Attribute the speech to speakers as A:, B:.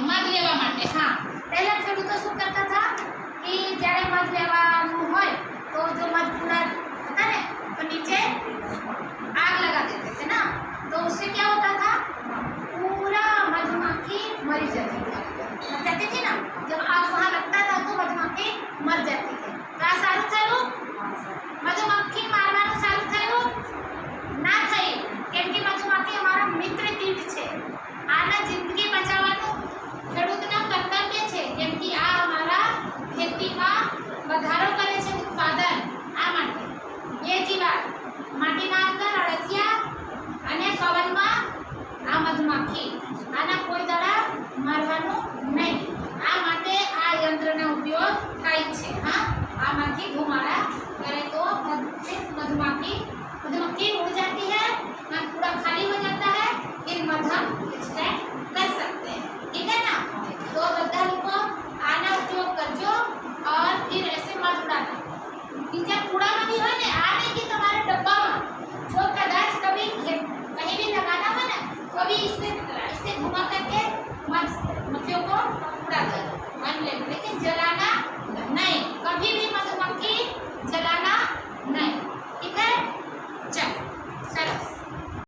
A: મધ લેવા માટે. હા, પહેલા ખેડૂતો શું કરતા હતા કે જ્યારે મધ લેવાનું હોય તો જો મધ पूरा હતા ને तो नीचे आग लगा देते थे ना, तो उससे क्या होता था पूरा मधुमक्खी मर जाती थी ना. जब आग वहाँ लगता था तो मधुमक्खी मर जाती थी. तो આ સારું થયું? મધુમક્ખી મારવાનું સારું થયું? ના થયું, કેમ કે મધુમક્ખી અમારો મિત્ર કીટ છે. આના જિંદગી બચાવવાનું ખેડૂતના કર્તવ્ય છે, કેમ કે આ અમારા ખેતીમાં વધારો કરે છે, ઉત્પાદન. આ માટે બે જીવાત માટીના અંદર અળસિયા અને પવનમાં આ મધુમક્ખી, આના કોઈ દડા મારવાનું નહીં. આ માટે આ યંત્રનો ઉપયોગ થાય છે. હા, આમાંથી ધુમાડા करे तो मधुमक्खी उड़ जाती है और पूरा खाली हो जाता है, फिर मध हम एक्सट्रैक्ट कर सकते हैं. ठीक है ना? तो બધા લોકો આના ઉપયોગ કરજો और फिर ऐसे मत उड़ाना. बीजा कूड़ा में भी है ना, आ नहीं कि तुम्हारे डब्बा में जो कदाच कभी कहीं भी लगाना हो ना, तो भी इससे घुमा करके मक्खियों को उड़ा दो. लेकिन जला